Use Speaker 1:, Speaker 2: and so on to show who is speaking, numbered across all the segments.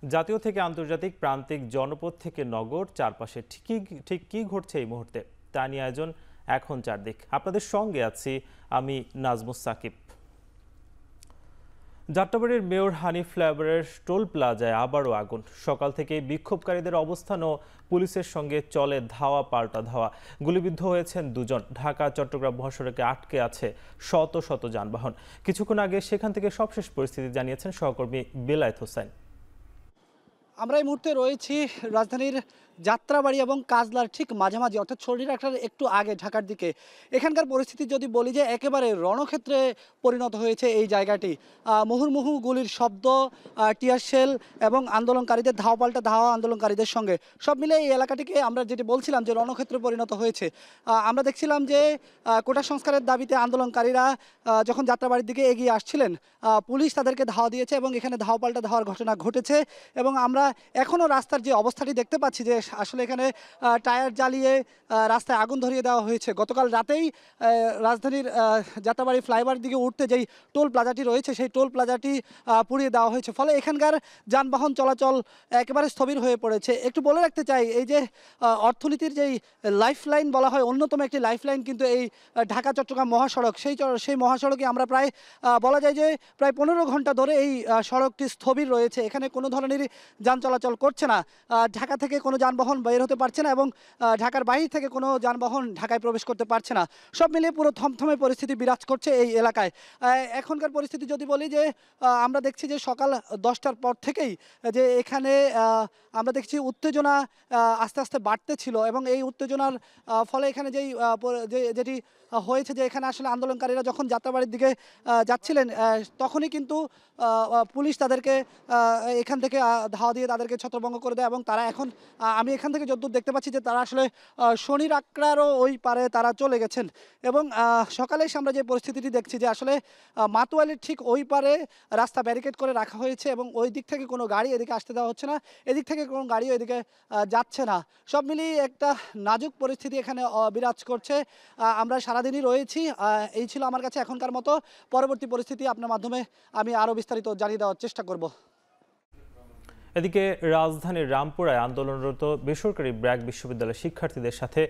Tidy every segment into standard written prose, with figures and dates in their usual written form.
Speaker 1: জাতীয় থেকে আন্তর্জাতিক, প্রান্তিক, জনপদ থেকে নগর, চারপাশে ঠিক কি ঘটছে এই মুহূর্তে তা নিয়ে আয়োজন এখন চারদিক। আপনাদের সঙ্গে আছি আমি নাজমুস সাকিব। যাত্রাবাড়ির মেয়র হানিফ ফ্লাইওভারের টোল প্লাজায় আবারও আগুন। সকাল থেকে বিক্ষোভকারীদের অবস্থান ও পুলিশের সঙ্গে চলে ধাওয়া পাল্টা ধাওয়া। গুলিবিদ্ধ হয়েছেন দুজন। ঢাকা চট্টগ্রাম মহাসড়কে আটকে আছে শত শত যানবাহন। কিছুক্ষণ আগে সেখান থেকে সবশেষ পরিস্থিতি জানিয়েছেন সহকর্মী বেলায়েত হোসেন।
Speaker 2: আমরা এই মুহূর্তে রয়েছি রাজধানীর যাত্রাবাড়ি এবং কাজলার ঠিক মাঝামাঝি, অর্থাৎ শরীরঘাটার একটু আগে ঢাকার দিকে। এখানকার পরিস্থিতি যদি বলি যে একেবারে রণক্ষেত্রে পরিণত হয়েছে এই জায়গাটি। মুহুর্মুহু গুলির শব্দ, টিয়ার শেল এবং আন্দোলনকারীদের ধাওয়া পাল্টা ধাওয়া আন্দোলনকারীদের সঙ্গে সব মিলে এই এলাকাটিকে আমরা যেটি বলছিলাম যে রণক্ষেত্রে পরিণত হয়েছে। আমরা দেখছিলাম যে কোটা সংস্কারের দাবিতে আন্দোলনকারীরা যখন যাত্রাবাড়ির দিকে এগিয়ে আসছিলেন, পুলিশ তাদেরকে ধাওয়া দিয়েছে এবং এখানে ধাওয়া পাল্টা ধাওয়ার ঘটনা ঘটেছে। এবং আমরা এখনও রাস্তার যে অবস্থাটি দেখতে পাচ্ছি যে আসলে এখানে টায়ার জ্বালিয়ে রাস্তায় আগুন ধরিয়ে দেওয়া হয়েছে। গতকাল রাতেই রাজধানীর যাত্রাবাড়ি ফ্লাইওভার দিকে উঠতে যেই টোল প্লাজাটি রয়েছে সেই টোল প্লাজাটি পুড়িয়ে দেওয়া হয়েছে। ফলে এখানকার যানবাহন চলাচল একেবারে স্থবির হয়ে পড়েছে। একটু বলে রাখতে চাই, এই যে অর্থনীতির যেই লাইফলাইন বলা হয়, অন্যতম একটি লাইফলাইন কিন্তু এই ঢাকা চট্টগ্রাম মহাসড়ক। সেই মহাসড়কে আমরা প্রায় বলা যায় যে প্রায় 15 ঘন্টা ধরে এই সড়কটি স্থবির রয়েছে। এখানে কোনো ধরনেরই যান চলাচল করছে না। ঢাকা থেকে কোনো যানবাহন বের হতে পারছে না এবং ঢাকার বাইরে থেকে কোনো যানবাহন ঢাকায় প্রবেশ করতে পারছে না। সব মিলিয়ে পুরো থমথমে পরিস্থিতি বিরাজ করছে এই এলাকায়। এখনকার পরিস্থিতি যদি বলি যে আমরা দেখছি যে সকাল 10টার পর থেকেই যে এখানে আমরা দেখছি উত্তেজনা আস্তে আস্তে বাড়তে ছিল এবং এই উত্তেজনার ফলে এখানে যেটি হয়েছে যে এখানে আসলে আন্দোলনকারীরা যখন যাত্রাবাড়ির দিকে যাচ্ছিলেন তখনই কিন্তু পুলিশ তাদেরকে এখান থেকে ধাওয়া দিয়ে তাদেরকে ছত্রভঙ্গ করে দেয় এবং তারা এখন আমি এখান থেকে যতদূর দেখতে পাচ্ছি যে তারা আসলে শনির আক্রারও ওই পারে তারা চলে গেছেন। এবং সকালে এসে আমরা যে পরিস্থিতিটি দেখছি যে আসলে মাতুয়ালির ঠিক ওই পারে রাস্তা ব্যারিকেড করে রাখা হয়েছে এবং ওই দিক থেকে কোনো গাড়ি এদিকে আসতে দেওয়া হচ্ছে না, এদিক থেকে কোনো গাড়িও এদিকে যাচ্ছে না। সব মিলিয়ে একটা নাজুক পরিস্থিতি এখানে বিরাজ করছে। আমরা সারাদিনই রয়েছি। এই ছিল আমার কাছে এখনকার মতো। পরবর্তী পরিস্থিতি আপনার মাধ্যমে আমি আরও বিস্তারিত জানিয়ে দেওয়ার চেষ্টা করব।
Speaker 1: এদিকে রাজধানীর রামপুরায় আন্দোলনরত বেসরকারি ব্র্যাক বিশ্ববিদ্যালয়ের শিক্ষার্থীদের সাথে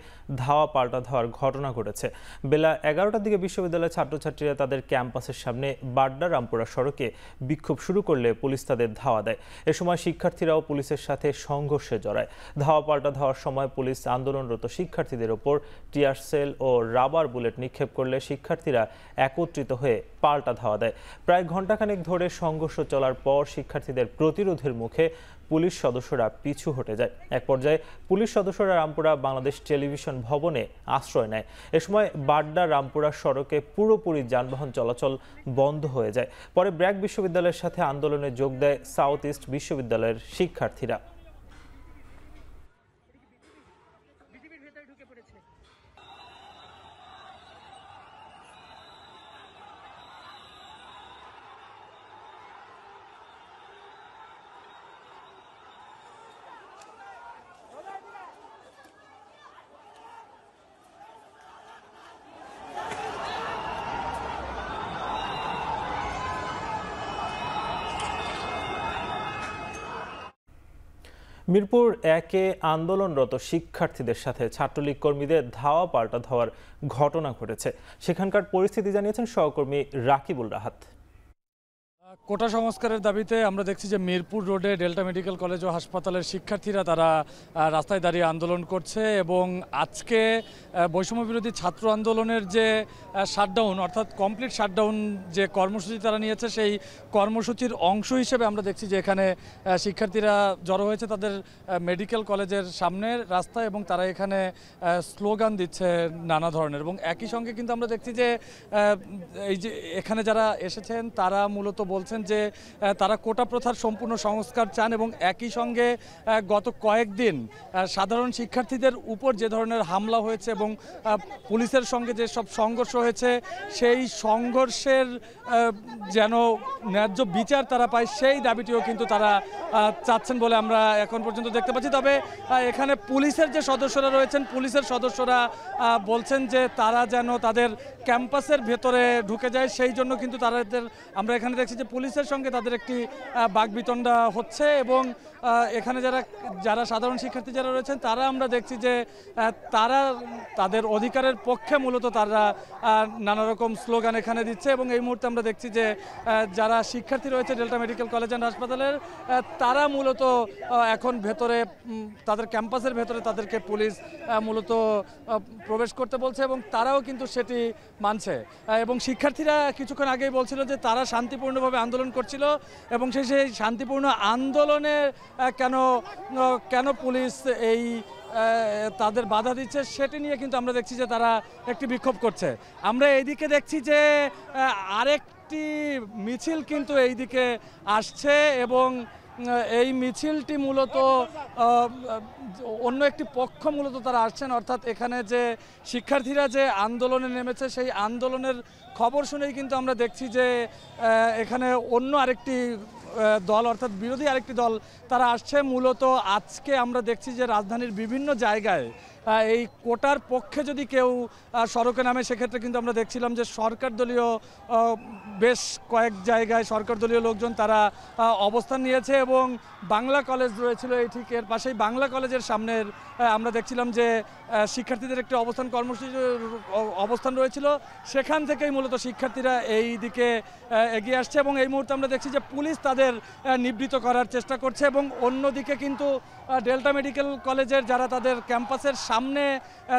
Speaker 1: ধাওয়া পাল্টা ধাওয়ার ঘটনা ঘটেছে। বেলা 11টার দিকে বিশ্ববিদ্যালয়ের ছাত্রছাত্রীরা তাদের ক্যাম্পাসের সামনে বাড্ডা রামপুরা সড়কে বিক্ষোভ শুরু করলে পুলিশ তাদের ধাওয়া দেয়। এ সময় শিক্ষার্থীরাও পুলিশের সাথে সংঘর্ষে জড়ায়। ধাওয়া পাল্টা ধাওয়ার সময় পুলিশ আন্দোলনরত শিক্ষার্থীদের ওপর টিয়ার সেল ও রাবার বুলেট নিক্ষেপ করলে শিক্ষার্থীরা একত্রিত হয়ে পাল্টা ধাওয়া দেয়। প্রায় ঘণ্টাখানেক ধরে সংঘর্ষ চলার পর শিক্ষার্থীদের প্রতিরোধের মুখে পুলিশ সদস্যরা পিছু হটে যায়। এক পর্যায়ে পুলিশ সদস্যরা রামপুরা বাংলাদেশ টেলিভিশন ভবনে আশ্রয় নেয়। এ সময় বাড্ডা রামপুরা সড়কে পুরোপুরি যানবাহন চলাচল বন্ধ হয়ে যায়। পরে ব্র্যাক বিশ্ববিদ্যালয়ের সাথে আন্দোলনে যোগ দেয় সাউথ ইস্ট বিশ্ববিদ্যালয়ের শিক্ষার্থীরা। মিরপুর 1-এ আন্দোলনরত শিক্ষার্থীদের সাথে ছাত্রলীগ কর্মীদের ধাওয়া পাল্টা ধাওয়ার ঘটনা ঘটেছে। সেখানকার পরিস্থিতি জানিয়েছেন সহকর্মী রাকিবুল রাহাত।
Speaker 3: কোটা সংস্কারের দাবিতে আমরা দেখছি যে মিরপুর রোডে ডেল্টা মেডিকেল কলেজ ও হাসপাতালের শিক্ষার্থীরা তারা রাস্তায় দাঁড়িয়ে আন্দোলন করছে এবং আজকে বৈষম্য বিরোধী ছাত্র আন্দোলনের যে শাটডাউন, অর্থাৎ কমপ্লিট শাটডাউন যে কর্মসূচি তারা নিয়েছে, সেই কর্মসূচির অংশ হিসেবে আমরা দেখছি যে এখানে শিক্ষার্থীরা জড়ো হয়েছে তাদের মেডিকেল কলেজের সামনের রাস্তায় এবং তারা এখানে স্লোগান দিচ্ছে নানা ধরনের। এবং একই সঙ্গে কিন্তু আমরা দেখছি যে এই যে এখানে যারা এসেছেন তারা মূলত বলছেন যে তারা কোটা প্রথার সম্পূর্ণ সংস্কার চান এবং একই সঙ্গে গত কয়েকদিন সাধারণ শিক্ষার্থীদের উপর যে ধরনের হামলা হয়েছে এবং পুলিশের সঙ্গে যে সব সংঘর্ষ হয়েছে সেই সংঘর্ষের যেন ন্যায্য বিচার তারা পায়, সেই দাবিটিও কিন্তু তারা চাচ্ছেন বলে আমরা এখন পর্যন্ত দেখতে পাচ্ছি। তবে এখানে পুলিশের যে সদস্যরা রয়েছেন, পুলিশের সদস্যরা বলছেন যে তারা যেন তাদের ক্যাম্পাসের ভেতরে ঢুকে যায়, সেই জন্য কিন্তু আমরা এখানে দেখছি যে পুলিশের সঙ্গে তাদের একটি বাকবিতণ্ডা হচ্ছে এবং এখানে যারা সাধারণ শিক্ষার্থী যারা রয়েছেন তারা আমরা দেখছি যে তারা তাদের অধিকারের পক্ষে মূলত তারা নানা রকম স্লোগান এখানে দিচ্ছে এবং এই মুহূর্তে আমরা দেখছি যে যারা শিক্ষার্থী রয়েছে ডেল্টা মেডিকেল কলেজ অ্যান্ড হাসপাতালের তারা মূলত এখন ভেতরে তাদের ক্যাম্পাসের ভেতরে তাদেরকে পুলিশ মূলত প্রবেশ করতে বলছে এবং তারাও কিন্তু সেটি মানছে এবং শিক্ষার্থীরা কিছুক্ষণ আগেই বলছিল যে তারা শান্তিপূর্ণভাবে আন্দোলন করছিল এবং সেই শান্তিপূর্ণ আন্দোলনে কেন পুলিশ এই তাদের বাধা দিচ্ছে সেটি নিয়ে কিন্তু আমরা দেখছি যে তারা একটি বিক্ষোভ করছে। আমরা এইদিকে দেখছি যে আরেকটি মিছিল কিন্তু এইদিকে আসছে এবং এই মিছিলটি মূলত অন্য একটি পক্ষ মূলত তারা আসছেন, অর্থাৎ এখানে যে শিক্ষার্থীরা যে আন্দোলনে নেমেছে সেই আন্দোলনের খবর শুনেই কিন্তু আমরা দেখছি যে এখানে অন্য আরেকটি দল অর্থাৎ বিরোধী আরেকটি দল তারা আসছে। মূলত আজকে আমরা দেখছি যে রাজধানীর বিভিন্ন জায়গায় এই কোটার পক্ষে যদি কেউ সড়কে নামে সেক্ষেত্রে কিন্তু আমরা দেখছিলাম যে সরকার দলীয় বেশ কয়েক জায়গায় সরকার দলীয় লোকজন তারা অবস্থান নিয়েছে এবং বাংলা কলেজ রয়েছিল এই ঠিক এর পাশেই বাংলা কলেজের সামনের আমরা দেখছিলাম যে শিক্ষার্থীদের একটি অবস্থান রয়েছিল, সেখান থেকেই মূলত শিক্ষার্থীরা এই দিকে এগিয়ে আসছে এবং এই মুহূর্তে আমরা দেখছি যে পুলিশ তাদের নিবৃত্ত করার চেষ্টা করছে এবং অন্যদিকে কিন্তু ডেল্টা মেডিকেল কলেজের যারা তাদের ক্যাম্পাসের সামনে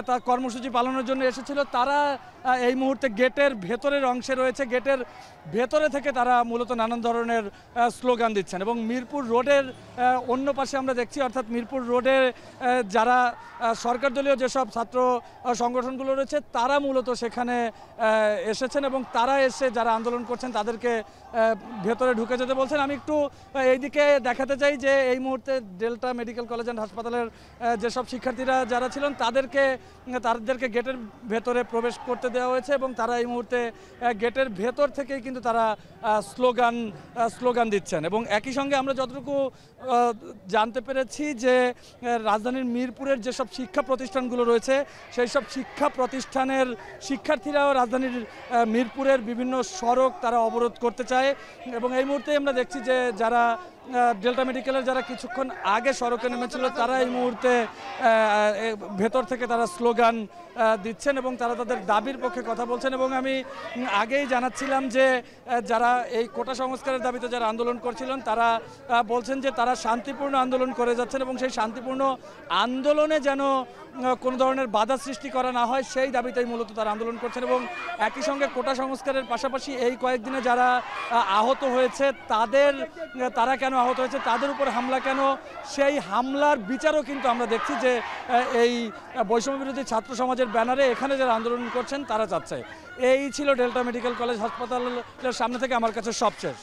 Speaker 3: তার কর্মসূচি পালনের জন্য এসেছিল তারা এই মুহূর্তে গেটের ভেতরের অংশে রয়েছে, গেটের ভেতরে থেকে তারা মূলত নানান ধরনের স্লোগান দিচ্ছেন এবং মিরপুর রোডের অন্য পাশে আমরা দেখছি অর্থাৎ মিরপুর রোডে যারা সরকার দলীয় যেসব ছাত্র সংগঠনগুলো রয়েছে তারা মূলত সেখানে এসেছেন এবং তারা এসে যারা আন্দোলন করছেন তাদেরকে ভেতরে ঢুকে যেতে বলছেন। আমি একটু এইদিকে দেখাতে চাই যে এই মুহূর্তে ডেল্টা মেডিকেল কলেজ অ্যান্ড হাসপাতালের যেসব শিক্ষার্থীরা যারা ছিলেন তাদেরকে গেটের ভেতরে প্রবেশ করতে দেওয়া হয়েছে এবং তারা এই মুহূর্তে গেটের ভেতর থেকেই কিন্তু তারা স্লোগান দিচ্ছেন এবং একই সঙ্গে আমরা যতটুকু জানতে পেরেছি যে রাজধানীর মিরপুরের যেসব শিক্ষা প্রতিষ্ঠানগুলো রয়েছে সেই সব শিক্ষা প্রতিষ্ঠানের শিক্ষার্থীরাও রাজধানীর মিরপুরের বিভিন্ন সড়ক তারা অবরোধ করতে চায় এবং এই মুহূর্তে আমরা দেখছি যে যারা ডেল্টা মেডিকেলের যারা কিছুক্ষণ আগে সড়কে নেমেছিল তারা এই মুহূর্তে ভেতর থেকে তারা স্লোগান দিচ্ছেন এবং তারা তাদের দাবির পক্ষে কথা বলছেন এবং আমি আগেই জানাচ্ছিলাম যে যারা এই কোটা সংস্কারের দাবিতে যারা আন্দোলন করছিলেন তারা বলছেন যে তারা শান্তিপূর্ণ আন্দোলন করে যাচ্ছেন এবং সেই শান্তিপূর্ণ আন্দোলনে যেন কোনো ধরনের বাধা সৃষ্টি করা না হয় সেই দাবিতেই মূলত তারা আন্দোলন করছেন এবং একই সঙ্গে কোটা সংস্কারের পাশাপাশি এই কয়েকদিনে যারা আহত হয়েছে তারা কেন আহত হয়েছে, তাদের উপর হামলা কেন, সেই হামলার বিচারও কিন্তু আমরা দেখছি যে এই বৈষম্য বিরোধী ছাত্র সমাজের ব্যানারে এখানে যারা আন্দোলন করছেন তারা চাচ্ছে। এই ছিল ডেল্টা মেডিকেল কলেজ হাসপাতালের সামনে থেকে আমার কাছে সবশেষ।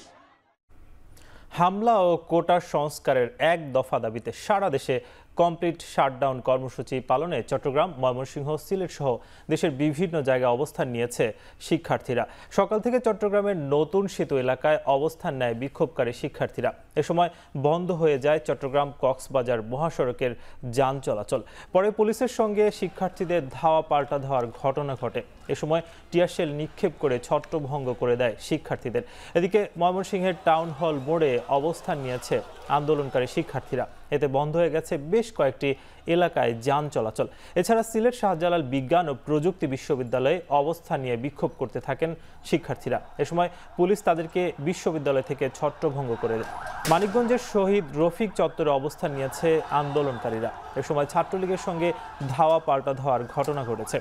Speaker 1: হামলা ও কোটা সংস্কারের এক দফা দাবিতে সারা দেশে কমপ্লিট শাটডাউন কর্মসূচি পালনে চট্টগ্রাম, ময়মনসিংহ, সিলেট সহ দেশের বিভিন্ন জায়গায় অবস্থান নিয়েছে শিক্ষার্থীরা। সকাল থেকে চট্টগ্রামের নতুন সেতু এলাকায় অবস্থান নেয় বিক্ষোভকারী শিক্ষার্থীরা। এ সময় বন্ধ হয়ে যায় চট্টগ্রাম কক্সবাজার মহাসড়কের যান চলাচল। পরে পুলিশের সঙ্গে শিক্ষার্থীদের ধাওয়া পাল্টা ধাওয়ার ঘটনা ঘটে। এ সময় টিয়ারশেল নিক্ষেপ করে ছত্রভঙ্গ করে দেয় শিক্ষার্থীদের। এদিকে ময়মনসিংহের টাউন হল মোড়ে অবস্থান নিয়েছে আন্দোলনকারী শিক্ষার্থীরা। এতে বন্ধ হয়ে গেছে বেশ কয়েকটি এলাকায় যান চলাচল। এছাড়া সিলেট শাহজালাল বিজ্ঞান ও প্রযুক্তি বিশ্ববিদ্যালয়ে অবস্থান নিয়ে বিক্ষোভ করতে থাকেন শিক্ষার্থীরা। এ সময় পুলিশ তাদেরকে বিশ্ববিদ্যালয় থেকে ছত্রভঙ্গ করে দেয়। মানিকগঞ্জের শহীদ রফিক চত্বরে অবস্থান নিয়েছে আন্দোলনকারীরা। এ সময় ছাত্রলীগের সঙ্গে ধাওয়া পাল্টা ধাওয়ার ঘটনা ঘটেছে।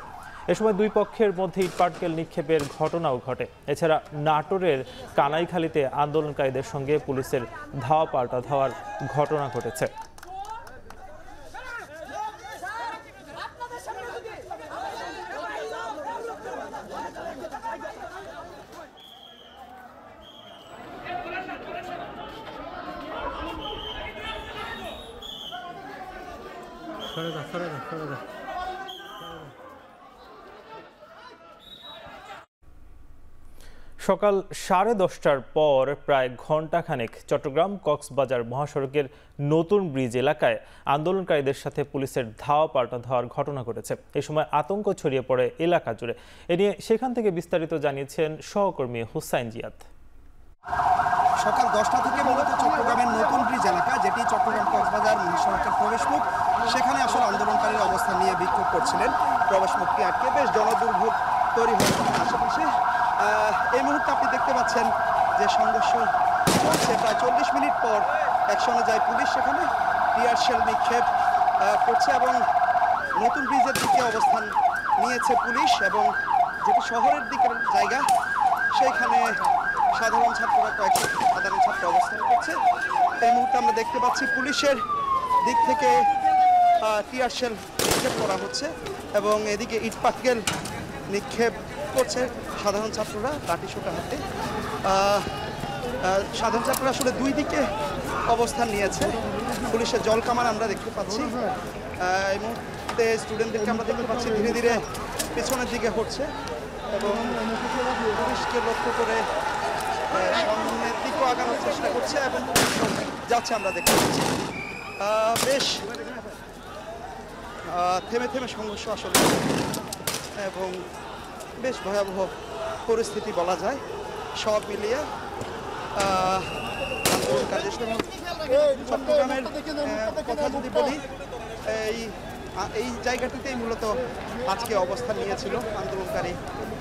Speaker 1: এ সময় দুই পক্ষের মধ্যে ইটপাটকেল নিক্ষেপের ঘটনাও ঘটে। এছাড়া নাটোরের কানাইখালীতে আন্দোলনকারীদের সঙ্গে পুলিশের ধাওয়া পাল্টা ধাওয়ার ঘটনা ঘটেছে। সকাল 10:30টার পর প্রায় ঘণ্টাখানেক চট্টগ্রাম কক্সবাজার মহাসড়কের নতুন ব্রিজ এলাকায় আন্দোলনকারীদের সাথে পুলিশের ধাওয়া পাল্টা ধাওয়ার ঘটনা ঘটেছে। এই সময় আতঙ্ক ছড়িয়ে পড়ে এলাকা জুড়ে। এ নিয়ে সেখান থেকে বিস্তারিত জানিয়েছেন সহকর্মী হুসাইন জিয়াদ।
Speaker 4: সকাল 10টা থেকে মূলত চট্টগ্রামের নতুন ব্রিজ এলাকা, যেটি চট্টগ্রাম কক্সবাজার মহাসড়কের প্রবেশমুখ, সেখানে আসলে আন্দোলনকারীরা অবস্থান নিয়ে বিক্ষোভ করছিলেন। প্রবেশমুখটি আটকে বেশ জনদুর্ভোগ তৈরি হয়ে যাচ্ছে আশেপাশে। এই মুহূর্তে আপনি দেখতে পাচ্ছেন যে সংঘর্ষ চলছে। প্রায় 40 মিনিট পর অ্যাকশনে যায় পুলিশ, সেখানে টিয়ার শেল নিক্ষেপ করছে এবং নতুন ব্রিজের দিকে অবস্থান নিয়েছে পুলিশ, এবং যেটি শহরের দিকের জায়গা সেইখানে সাধারণ ছাত্ররা কয়েকশো সাধারণ ছাত্র অবস্থান করছে। এই মুহূর্তে আমরা দেখতে পাচ্ছি পুলিশের দিক থেকে টিয়ার শেল নিক্ষেপ করা হচ্ছে এবং এদিকে ইট পাটকেল নিক্ষেপ করছে সাধারণ ছাত্ররা লাঠি সোটা হাতে। সাধারণ ছাত্ররা আসলে দুই দিকে অবস্থান নিয়েছে। পুলিশের জল কামান আমরা দেখতে পাচ্ছি। এই মুহূর্তে স্টুডেন্টদেরকে আমরা দেখতে পাচ্ছি ধীরে ধীরে পেছনের দিকে হচ্ছে এবং পুলিশকে লক্ষ্য করে সামনের দিকেও আগানোর চেষ্টা করছে এবং যাচ্ছে আমরা দেখতে পাচ্ছি। বেশ থেমে থেমে সংঘর্ষ আসলে এবং বেশ ভয়াবহ পরিস্থিতি বলা যায়। সব মিলিয়ে চট্টগ্রামের কথা যদি বলি, এই জায়গাটিতেই মূলত আজকে অবস্থান নিয়েছিল আন্দোলনকারী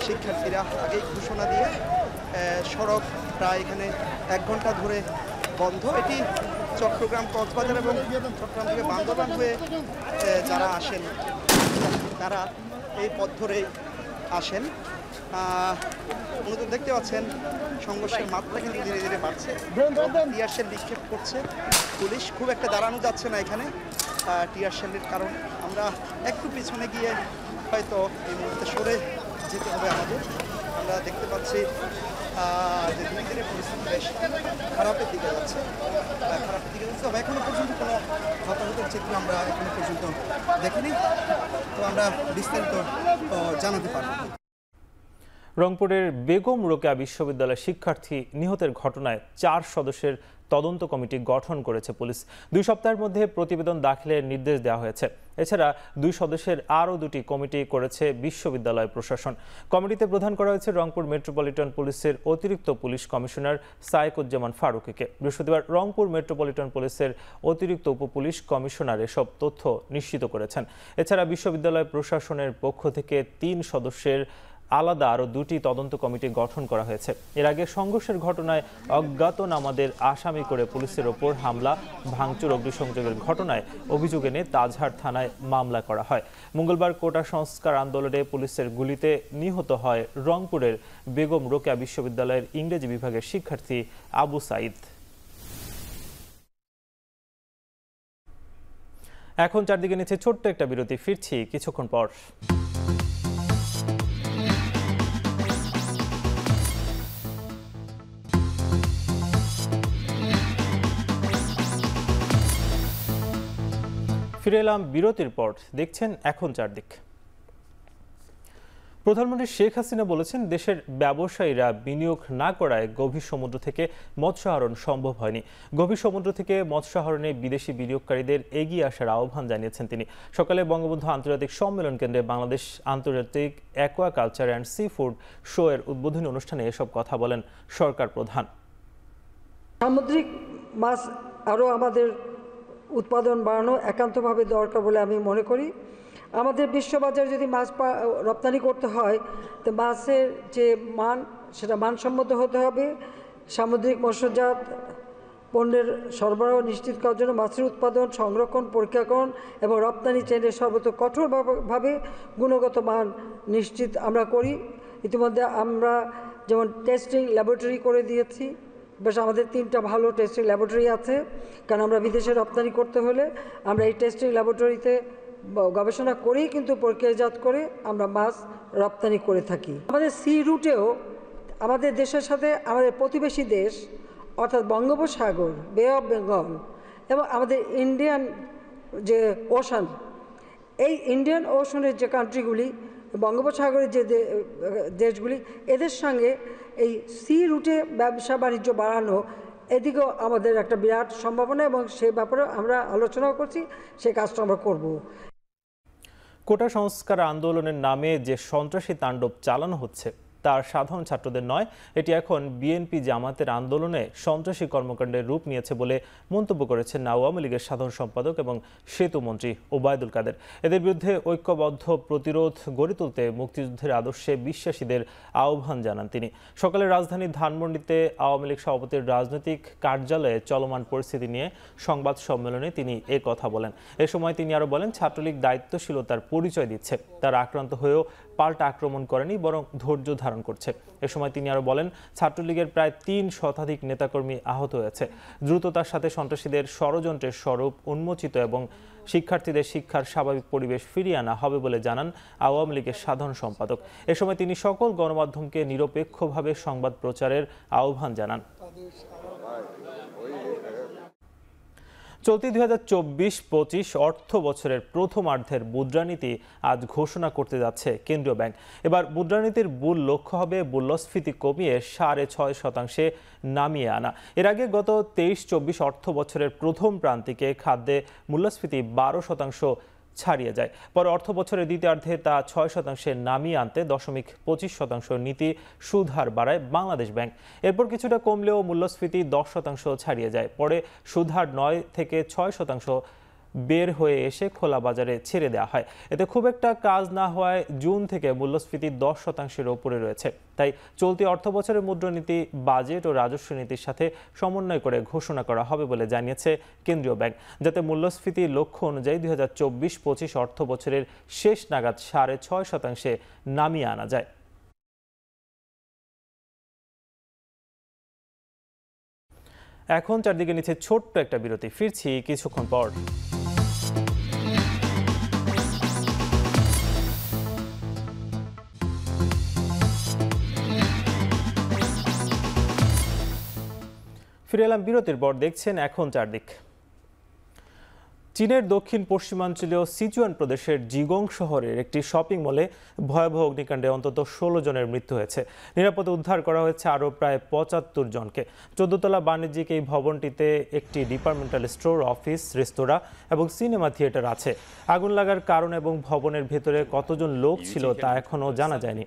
Speaker 4: শিক্ষার্থীরা। আগেই ঘোষণা দিয়ে সড়ক প্রায় এখানে 1 ঘন্টা ধরে বন্ধ। এটি চট্টগ্রাম কক্সবাজার এবং চট্টগ্রাম থেকে বান্দরবান হয়ে যারা আসেন তারা এই পথ ধরেই আসেন। মূলত দেখতে পাচ্ছেন সংঘর্ষের মাত্রা কিন্তু ধীরে ধীরে বাড়ছে। টিয়ার শেল নিক্ষেপ করছে পুলিশ। খুব একটা দাঁড়ানো যাচ্ছে না এখানে টিয়ার শেলের কারণ। আমরা একটু পিছনে গিয়ে হয়তো এই মুহূর্তে সরে যেতে হবে আমাদের। আমরা দেখতে পাচ্ছি যে ধীরে ধীরে পরিস্থিতি বেশ খারাপের দিকে যাচ্ছে। তবে এখনো পর্যন্ত কোনো হতাহতের চিত্র আমরা এখনো পর্যন্ত দেখিনি, তো আমরা বিস্তারিত জানাতে পারব।
Speaker 1: রংপুরের বেগম রোকেয়া বিশ্ববিদ্যালয়ের শিক্ষার্থী নিহতের ঘটনায় 4 সদস্যের তদন্ত কমিটি গঠন করেছে পুলিশ। 2 সপ্তাহের মধ্যে প্রতিবেদন দাখিলের নির্দেশ দেওয়া হয়েছে। এছাড়া 2 সদস্যের আরও 2টি কমিটি করেছে বিশ্ববিদ্যালয় প্রশাসন। কমিটিতে প্রধান করা হয়েছে রংপুর মেট্রোপলিটন পুলিশের অতিরিক্ত পুলিশ কমিশনার সায়েকুজ্জামান ফারুকীকে। বৃহস্পতিবার রংপুর মেট্রোপলিটন পুলিশের অতিরিক্ত উপপুলিশ কমিশনার এসব তথ্য নিশ্চিত করেছেন। এছাড়া বিশ্ববিদ্যালয় প্রশাসনের পক্ষ থেকে 3 সদস্যের আলাদা আরও 2টি তদন্ত কমিটি গঠন করা হয়েছে। এর আগে সংঘর্ষের ঘটনায় অজ্ঞাতনামাদের আসামি করে পুলিশের ওপর হামলা, ভাঙচুর, অগ্নিসংযোগের ঘটনায় অভিযোগ এনে তাজহাট থানায় মামলা করা হয়। মঙ্গলবার কোটা সংস্কার আন্দোলনে পুলিশের গুলিতে নিহত হয় রংপুরের বেগম রোকেয়া বিশ্ববিদ্যালয়ের ইংরেজি বিভাগের শিক্ষার্থী আবু সাইদ। এখন চারদিকে নিচে ছোট্ট একটা বিরতি, ফিরছি কিছুক্ষণ পর। ফিরে এলাম বিরতির পর। দেখছেন এখন চারদিক। প্রধানমন্ত্রী শেখ হাসিনা বলেছেন, দেশের ব্যবসায়ীরা বিনিয়োগ না করায় গভীর সমুদ্র থেকে মৎস্য আহরণ সম্ভব হয়নি। গভীর সমুদ্র থেকে মৎস্য আহরণে বিদেশি বিনিয়োগকারীদের এগিয়ে আসার আহ্বান জানিয়েছেন তিনি। সকালে বঙ্গবন্ধু আন্তর্জাতিক সম্মেলন কেন্দ্রে বাংলাদেশ আন্তর্জাতিক aquaculture and sea food show এর উদ্বোধনী অনুষ্ঠানে এসব কথা বলেন সরকার প্রধান।
Speaker 5: সামুদ্রিক মাছ আরও আমাদের উৎপাদন বাড়ানো একান্তভাবে দরকার বলে আমি মনে করি। আমাদের বিশ্ববাজারে যদি মাছ রপ্তানি করতে হয়, তো মাছের যে মান, সেটা মানসম্মত হতে হবে। সামুদ্রিক মৎস্যজাত পণ্যের সরবরাহ নিশ্চিত করার জন্য মাছের উৎপাদন, সংরক্ষণ, প্রক্রিয়াকরণ এবং রপ্তানি চেইনের সর্বত্র কঠোরভাবে গুণগত মান নিশ্চিত আমরা করি। ইতিমধ্যে আমরা যেমন টেস্টিং ল্যাবরেটরি করে দিয়েছি। বেশ আমাদের 3টা ভালো টেস্টিং ল্যাবরেটরি আছে, কারণ আমরা বিদেশে রপ্তানি করতে হলে আমরা এই টেস্টিং ল্যাবরেটরিতে গবেষণা করেই কিন্তু প্রক্রিয়াজাত করে আমরা মাছ রপ্তানি করে থাকি। আমাদের সি রুটেও আমাদের দেশের সাথে আমাদের প্রতিবেশী দেশ অর্থাৎ বঙ্গোপসাগর, বে অফ বেঙ্গল এবং আমাদের ইন্ডিয়ান যে ওশান, এই ইন্ডিয়ান ওশনের যে কান্ট্রিগুলি, বঙ্গোপসাগরের যে দেশগুলি, এদের সঙ্গে এই সি রুটে ব্যবসা বাণিজ্য বাড়ানো, এদিকেও আমাদের একটা বিরাট সম্ভাবনা এবং সে ব্যাপারে আমরা আলোচনাও করছি, সে কাজটা আমরা করব।
Speaker 1: কোটা সংস্কার আন্দোলনের নামে যে সন্ত্রাসী তাণ্ডব চালানো হচ্ছে তার সাধারণ ছাত্রদের নয়, এটি এখন বিএনপি জামাতের আন্দোলনে সন্ত্রাসী কর্মকাণ্ডের রূপ নিয়েছে বলে মন্তব্য করেছেন আওয়ামী লীগের সাধারণ সম্পাদক এবং সেতু মন্ত্রী ওবায়দুল কাদের। এদের বিরুদ্ধে ঐক্যবদ্ধ প্রতিরোধ গড়ে তুলতে মুক্তিযুদ্ধের আদর্শে বিশ্বাসীদের আহ্বান জানান তিনি। সকালে রাজধানীর ধানমন্ডিতে আওয়ামী লীগ সভাপতির রাজনৈতিক কার্যালয়ে চলমান পরিস্থিতি নিয়ে সংবাদ সম্মেলনে তিনি এ কথা বলেন। এ সময় তিনি আরো বলেন, ছাত্রলীগ দায়িত্বশীলতার পরিচয় দিচ্ছে, তারা আক্রান্ত হয়েও পাল্টা আক্রমণ করেনি, বরং ধৈর্য ধারণ করছে। এ সময় তিনি আরো বলেন, ছাত্রলীগের প্রায় ৩ শতাধিক নেতাকর্মী আহত হয়েছে। দ্রুততার সাথে সন্ত্রাসীদের ষড়যন্ত্রের স্বরূপ উন্মোচিত এবং শিক্ষার্থীদের শিক্ষার স্বাভাবিক পরিবেশ ফিরিয়ে আনা হবে বলে জানান আওয়ামী লীগের সাধারণ সম্পাদক। এ সময় তিনি সকল গণমাধ্যমকে নিরপেক্ষভাবে সংবাদ প্রচারের আহ্বান জানান। চলতি 2024-25 অর্থ বছরের প্রথমার্ধের মুদ্রানীতি আজ ঘোষণা করতে যাচ্ছে কেন্দ্রীয় ব্যাংক। এবার মুদ্রানীতির মূল লক্ষ্য হবে মূল্যস্ফীতি কমিয়ে 6.5% নামিয়ে আনা। এর আগে গত 23-24 অর্থ বছরের প্রথম প্রান্তিকে খাদ্যে মূল্যস্ফীতি 12% ছাড়িয়ে যায়। পরে অর্থ বছরের দ্বিতীয়ার্ধে তা 6% নামিয়ে আনতে 0.25% নীতি সুদ হার বাড়ায় বাংলাদেশ ব্যাংক। এরপর কিছুটা কমলেও মূল্যস্ফীতি 10% ছাড়িয়ে যায়। পরে সুদ হার 9 থেকে 6% বের হয়ে এসে খোলা বাজারে ছেড়ে দেওয়া হয়। এতে খুব একটা কাজ না হওয়ায় জুন থেকে মূল্যস্ফীতি 10%-এর ওপরে রয়েছে। তাই চলতি অর্থ বছরের মুদ্রানীতি বাজেট ও রাজস্ব নীতির সাথে সমন্বয় করে ঘোষণা করা হবে বলে জানিয়েছে কেন্দ্রীয় ব্যাংক, যাতে মূল্যস্ফীতির লক্ষ্য অনুযায়ী 2024-25 অর্থ বছরের শেষ নাগাদ 6.5% নামিয়ে আনা যায়। এখন চারদিকে নিচে ছোট্ট একটা বিরতি, ফিরছি কিছুক্ষণ পর। ফিরে এলাম বিরতির পর, দেখছেন এখন চারদিক। চীনের দক্ষিণ পশ্চিমাঞ্চলীয় সিচুয়ান প্রদেশের জিগং শহরের একটি শপিং মলে ভয়াবহ অগ্নিকাণ্ডে অন্তত 16 জনের মৃত্যু হয়েছে। নিরাপদে উদ্ধার করা হয়েছে আরও প্রায় 75 জনকে। 14 তলা বাণিজ্যিক এই ভবনটিতে একটি ডিপার্টমেন্টাল স্টোর, অফিস, রেস্তোরাঁ এবং সিনেমা থিয়েটার আছে। আগুন লাগার কারণ এবং ভবনের ভেতরে কতজন লোক ছিল তা এখনও জানা যায়নি।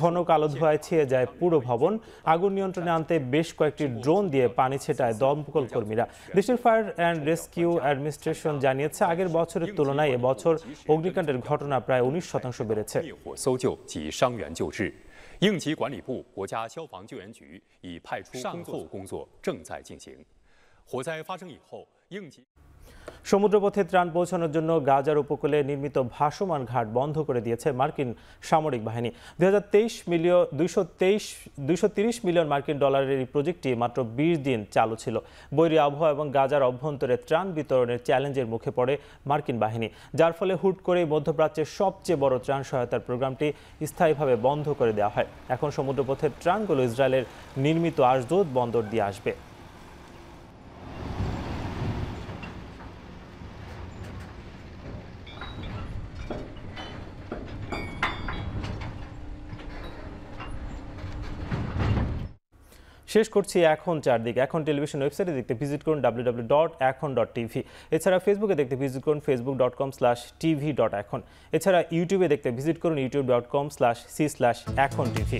Speaker 1: ঘন কালো ধোঁয়ায় ছেয়ে যায় পুরো ভবন। আগুন নিয়ন্ত্রণে আনতে বেশ কয়েকটি ড্রোন দিয়ে পানি ছেটায় দমকল কর্মীরা। দেশের ফায়ার অ্যান্ড রেস্কিউ অ্যাডমিনিস্ট্রেশন জানিয়েছে, আগের বছরের তুলনায় এবছর অগ্নিকাণ্ডের ঘটনা প্রায় 19% বেড়েছে।
Speaker 6: 应急管理部、国家消防救援局已派出善后工作正在进行。火灾发生以后，应急
Speaker 1: সমুদ্রপথে ত্রাণ পৌঁছানোর জন্য গাজার উপকূলে নির্মিত ভাসমান ঘাট বন্ধ করে দিয়েছে মার্কিন সামরিক বাহিনী। 230 মিলিয়ন মার্কিন ডলারের এই প্রজেক্টটি মাত্র 20 দিন চালু ছিল। বৈরী আবহাওয়া এবং গাজার অভ্যন্তরে ত্রাণ বিতরণের চ্যালেঞ্জের মুখে পড়ে মার্কিন বাহিনী, যার ফলে হুট করেই মধ্যপ্রাচ্যের সবচেয়ে বড় ত্রাণ সহায়তার প্রোগ্রামটি স্থায়ীভাবে বন্ধ করে দেওয়া হয়। এখন সমুদ্রপথের ত্রাণগুলো ইসরায়েলের নির্মিত আশদোদ বন্দর দিয়ে আসবে। শেষ করছি এখন চারদিক। এখন টেলিভিশন ওয়েবসাইটে দেখতে ভিজিট করুন www.ekhon.tv। এছাড়া ফেসবুকে দেখতে ভিজিট করুন facebook.com/tv.ekhon। এছাড়া ইউটিউবে দেখতে ভিজিট করুন youtube.com/c/ekhon tv।